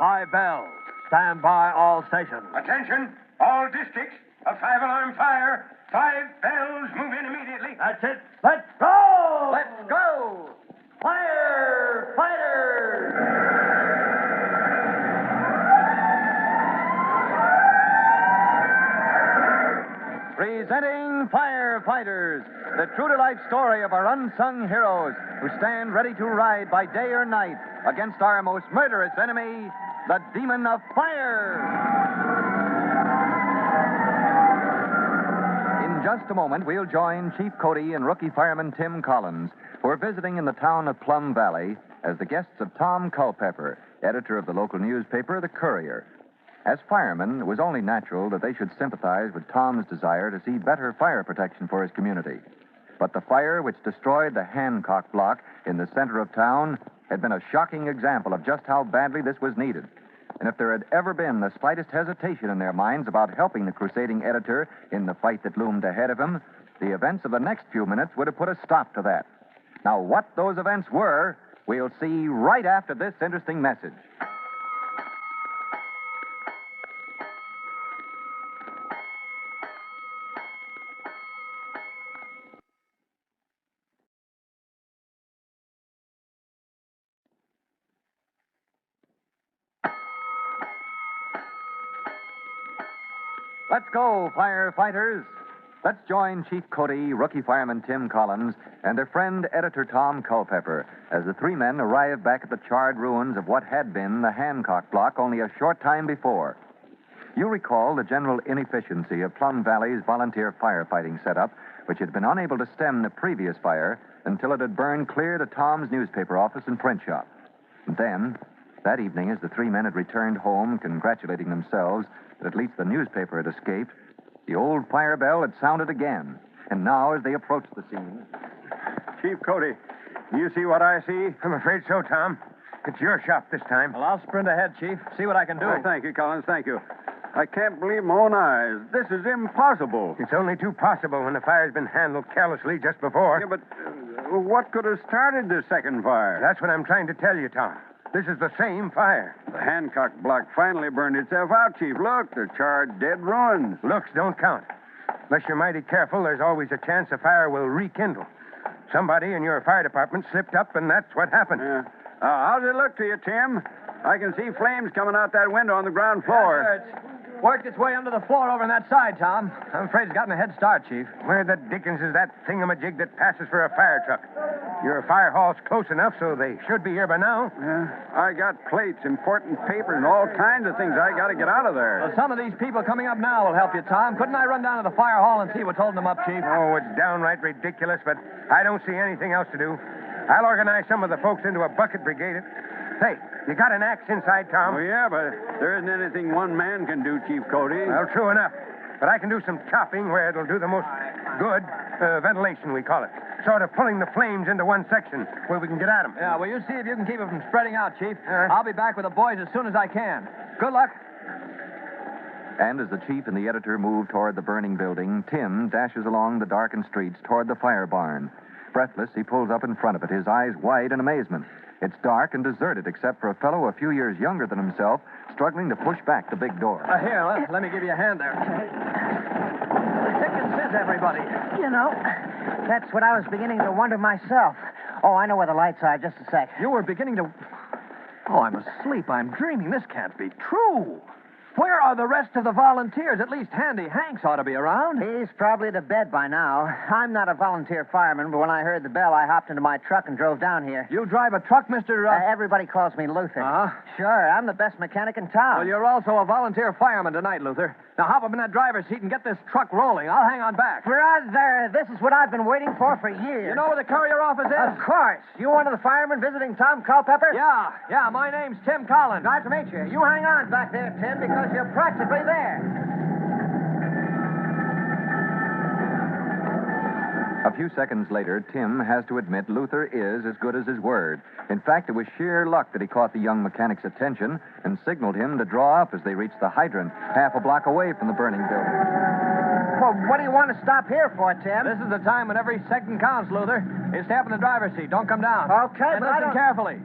by bell. Stand by all stations. Attention, all districts. A 5-alarm fire. 5 bells. Move in immediately. That's it. Let's go! Let's go! Firefighters! Presenting Firefighters, the true-to-life story of our unsung heroes who stand ready to ride by day or night against our most murderous enemy, the demon of fire. In just a moment, we'll join Chief Cody and rookie fireman Tim Collins, who are visiting in the town of Plum Valley as the guests of Tom Culpepper, editor of the local newspaper, The Courier. As firemen, it was only natural that they should sympathize with Tom's desire to see better fire protection for his community. But the fire which destroyed the Hancock block in the center of town had been a shocking example of just how badly this was needed. And if there had ever been the slightest hesitation in their minds about helping the crusading editor in the fight that loomed ahead of him, the events of the next few minutes would have put a stop to that. Now, what those events were, we'll see right after this interesting message. Let's go, firefighters. Let's join Chief Cody, rookie fireman Tim Collins, and their friend, editor Tom Culpepper, as the three men arrive back at the charred ruins of what had been the Hancock block only a short time before. You recall the general inefficiency of Plum Valley's volunteer firefighting setup, which had been unable to stem the previous fire until it had burned clear to Tom's newspaper office and print shop. And then, that evening, as the three men had returned home, congratulating themselves that at least the newspaper had escaped, the old fire bell had sounded again. And now, as they approached the scene... Chief Cody, do you see what I see? I'm afraid so, Tom. It's your shop this time. Well, I'll sprint ahead, Chief. See what I can do. Oh, thank you, Collins. Thank you. I can't believe my own eyes. This is impossible. It's only too possible when the fire's been handled carelessly just before. Yeah, but what could have started the second fire? That's what I'm trying to tell you, Tom. This is the same fire. The Hancock block finally burned itself out, Chief. Look, the charred, dead ruins. Looks don't count. Unless you're mighty careful, there's always a chance a fire will rekindle. Somebody in your fire department slipped up, and that's what happened. Yeah. How's it look to you, Tim? I can see flames coming out that window on the ground floor. Yeah, sir, it's worked its way under the floor over on that side, Tom. I'm afraid it's gotten a head start, Chief. Where the dickens is that thingamajig that passes for a fire truck? Your fire hall's close enough, so they should be here by now. Yeah. I got plates, important papers, and all kinds of things I got to get out of there. Well, some of these people coming up now will help you, Tom. Couldn't I run down to the fire hall and see what's holding them up, Chief? Oh, it's downright ridiculous, but I don't see anything else to do. I'll organize some of the folks into a bucket brigade. Hey, you got an axe inside, Tom? Oh, yeah, but there isn't anything one man can do, Chief Cody. Well, true enough. But I can do some chopping where it'll do the most good ventilation, we call it. Sort of pulling the flames into one section where we can get at them. Yeah, well, you see if you can keep it from spreading out, Chief. I'll be back with the boys as soon as I can. Good luck. And as the chief and the editor move toward the burning building, Tim dashes along the darkened streets toward the fire barn. Breathless, he pulls up in front of it, his eyes wide in amazement. It's dark and deserted, except for a fellow a few years younger than himself, struggling to push back the big door. Here, let me give you a hand there. The ticket says everybody. You know, that's what I was beginning to wonder myself. Oh, I know where the lights are. Just a sec. You were beginning to... Oh, I'm asleep. I'm dreaming. This can't be true. Where are the rest of the volunteers? At least Handy Hanks ought to be around. He's probably to bed by now. I'm not a volunteer fireman, but when I heard the bell, I hopped into my truck and drove down here. You drive a truck, Mr. Everybody calls me Luther. Uh-huh. Sure, I'm the best mechanic in town. Well, you're also a volunteer fireman tonight, Luther. Now hop up in that driver's seat and get this truck rolling. I'll hang on back. Brother, this is what I've been waiting for years. You know where the courier office is? Of course. You one of the firemen visiting Tom Culpepper? Yeah. My name's Tim Collins. Glad to meet you. You hang on back there, Tim, because you're practically there. A few seconds later, Tim has to admit Luther is as good as his word. In fact, it was sheer luck that he caught the young mechanic's attention and signaled him to draw up as they reached the hydrant, half a block away from the burning building. Well, what do you want to stop here for, Tim? This is the time when every second counts, Luther. You stay up in the driver's seat. Don't come down. Okay, and but listen carefully.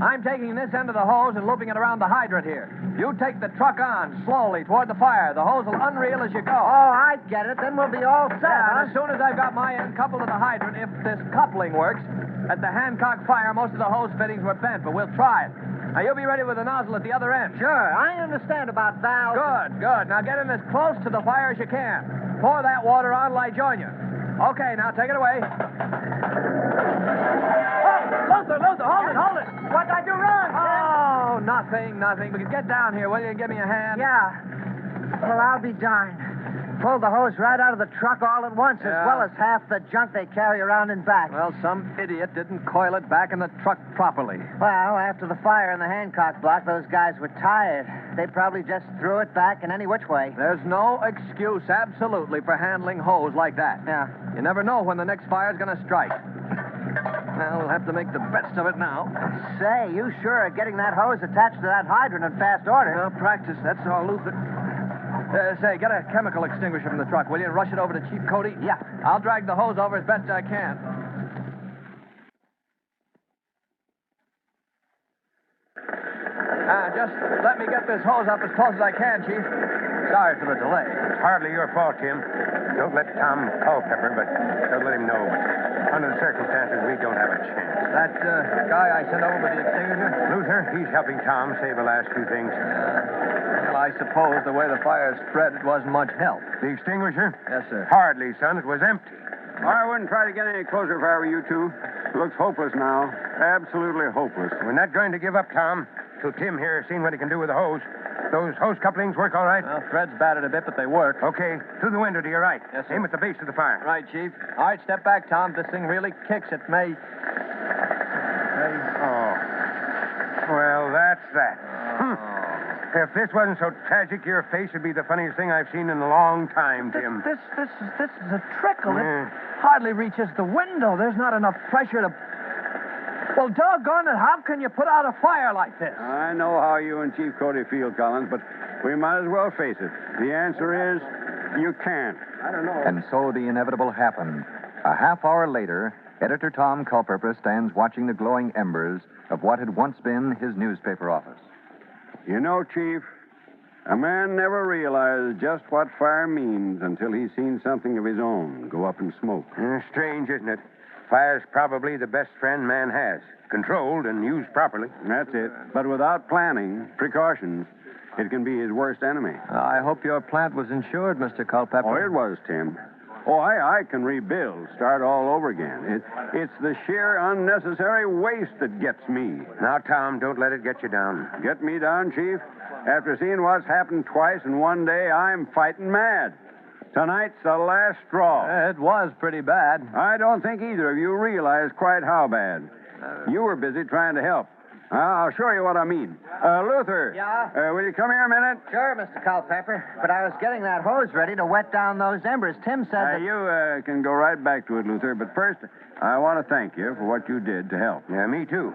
I'm taking this end of the hose and looping it around the hydrant here. You take the truck on, slowly, toward the fire. The hose will unreel as you go. Oh, I get it. Then we'll be all set, Yeah, and huh? as soon as I've got my end coupled to the hydrant, if this coupling works, at the Hancock fire, most of the hose fittings were bent, but we'll try it. Now, you'll be ready with the nozzle at the other end. Sure. I understand about valves. Good, good. Now, get in as close to the fire as you can. Pour that water on till I join you. Okay, now, take it away. Oh, Luther, hold it. What'd I do wrong, Oh, nothing. But get down here, will you? Give me a hand. Yeah. Well, I'll be darned. Pulled the hose right out of the truck all at once, Yeah. as well as half the junk they carry around in back. Well, some idiot didn't coil it back in the truck properly. Well, after the fire in the Hancock block, those guys were tired. They probably just threw it back in any which way. There's no excuse, absolutely, for handling hose like that. Yeah. You never know when the next fire's going to strike. Well, we'll have to make the best of it now. Say, you sure are getting that hose attached to that hydrant in fast order. Well, practice, that's all, Luther. Say, get a chemical extinguisher from the truck, will you, and rush it over to Chief Cody? Yeah. I'll drag the hose over as best I can. Just let me get this hose up as close as I can, Chief. Sorry for the delay. It's hardly your fault, Tim. Don't let Tom Culpepper, but don't let him know. But under the circumstances, we don't have a chance. That guy I sent over with the extinguisher? Luther, he's helping Tom save the last few things. Well, I suppose the way the fire spread, it wasn't much help. The extinguisher? Yes, sir. Hardly, son. It was empty. I wouldn't try to get any closer if I were you two. It looks hopeless now. Absolutely hopeless. We're not going to give up, Tom, till Tim here has seen what he can do with the hose. Those hose couplings work all right? Well, Fred's batted a bit, but they work. Okay. Through the window to your right. Yes, sir. Aim at the base of the fire. Right, Chief. All right, step back, Tom. This thing really kicks. It may... Oh. Well, that's that. If this wasn't so tragic, your face would be the funniest thing I've seen in a long time, Tim. This is a trickle. Yeah. It hardly reaches the window. There's not enough pressure to... Well, doggone it, how can you put out a fire like this? I know how you and Chief Cody feel, Collins, but we might as well face it. The answer is you can't. I don't know. And so the inevitable happened. A half hour later, editor Tom Culpepper stands watching the glowing embers of what had once been his newspaper office. You know, Chief, a man never realizes just what fire means until he's seen something of his own go up in smoke. Strange, isn't it? Fire's probably the best friend man has. Controlled and used properly. That's it. But without planning, precautions, it can be his worst enemy. I hope your plant was insured, Mr. Culpepper. Oh, it was, Tim. Oh, I can rebuild, start all over again. It's the sheer unnecessary waste that gets me. Now, Tom, don't let it get you down. Get me down, Chief? After seeing what's happened twice in one day, I'm fighting mad. Tonight's the last straw. It was pretty bad. I don't think either of you realize quite how bad. You were busy trying to help. I'll show you what I mean. Luther. Yeah? Will you come here a minute? Sure, Mr. Culpepper. But I was getting that hose ready to wet down those embers. Tim said that... You can go right back to it, Luther. But first, I want to thank you for what you did to help. Yeah, me too.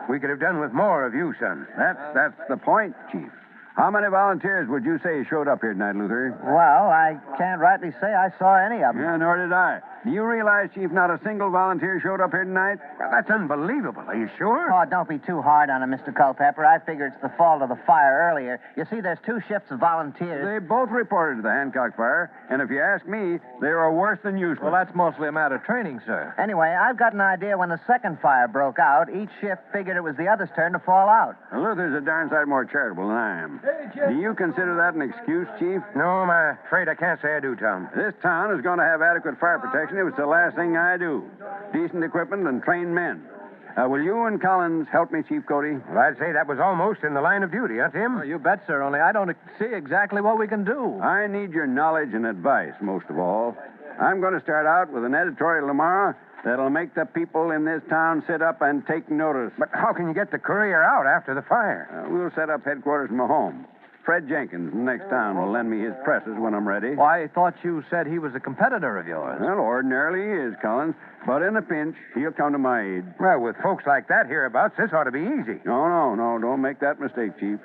We could have done with more of you, son. That's the point, Chief. How many volunteers would you say showed up here tonight, Luther? Well, I can't rightly say I saw any of them. Yeah, nor did I. Do you realize, Chief, not a single volunteer showed up here tonight? Well, that's unbelievable. Are you sure? Oh, don't be too hard on him, Mr. Culpepper. I figure it's the fault of the fire earlier. You see, there's two shifts of volunteers. They both reported to the Hancock fire, and if you ask me, they were worse than usual. Well, that's mostly a matter of training, sir. Anyway, I've got an idea when the second fire broke out, each shift figured it was the other's turn to fall out. Now, Luther's a darn sight more charitable than I am. Do you consider that an excuse, Chief? No, I'm afraid I can't say I do, Tom. This town is going to have adequate fire protection if it's the last thing I do. Decent equipment and trained men. Will you and Collins help me, Chief Cody? Well, I'd say that was almost in the line of duty, huh, Tim? Oh, you bet, sir, only I don't see exactly what we can do. I need your knowledge and advice, most of all. I'm going to start out with an editorial tomorrow that'll make the people in this town sit up and take notice. But how can you get the courier out after the fire? We'll set up headquarters in my home. Fred Jenkins from the next town will lend me his presses when I'm ready. Well, I thought you said he was a competitor of yours. Well, ordinarily he is, Collins. But in a pinch, he'll come to my aid. Well, with folks like that hereabouts, this ought to be easy. No, don't make that mistake, Chief.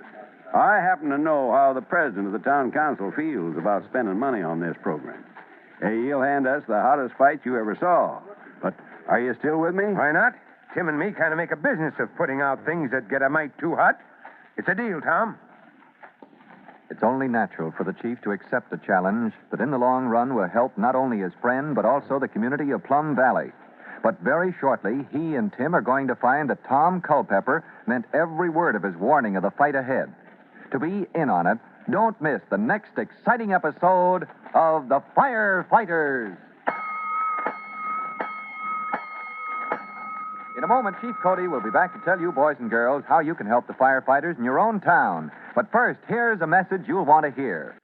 I happen to know how the president of the town council feels about spending money on this program. He'll hand us the hottest fight you ever saw. But are you still with me? Why not? Tim and me kind of make a business of putting out things that get a mite too hot. It's a deal, Tom. It's only natural for the chief to accept a challenge that in the long run will help not only his friend, but also the community of Plum Valley. But very shortly, he and Tim are going to find that Tom Culpepper meant every word of his warning of the fight ahead. To be in on it, don't miss the next exciting episode of The Firefighters. In a moment, Chief Cody will be back to tell you, boys and girls, how you can help the firefighters in your own town. But first, here's a message you'll want to hear.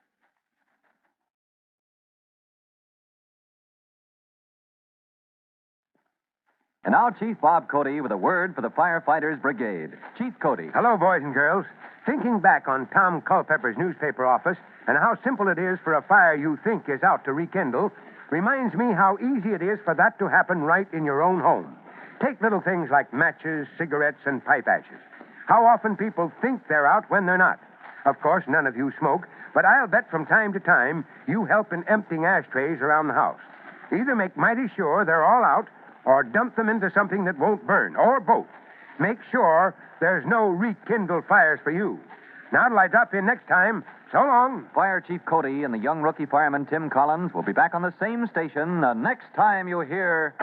And now, Chief Bob Cody with a word for the Firefighters Brigade. Chief Cody. Hello, boys and girls. Thinking back on Tom Culpepper's newspaper office and how simple it is for a fire you think is out to rekindle reminds me how easy it is for that to happen right in your own home. Take little things like matches, cigarettes, and pipe ashes. How often people think they're out when they're not. Of course, none of you smoke, but I'll bet from time to time you help in emptying ashtrays around the house. Either make mighty sure they're all out or dump them into something that won't burn, or both. Make sure there's no rekindle fires for you. Now, till I drop in next time, so long. Fire Chief Cody and the young rookie fireman Tim Collins will be back on the same station next time you hear...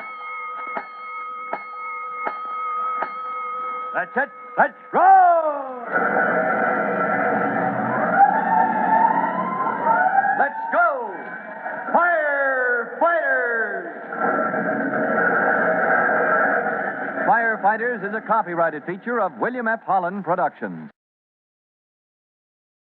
That's it. Let's roll! Let's go! Firefighters! Firefighters is a copyrighted feature of William F. Holland Productions.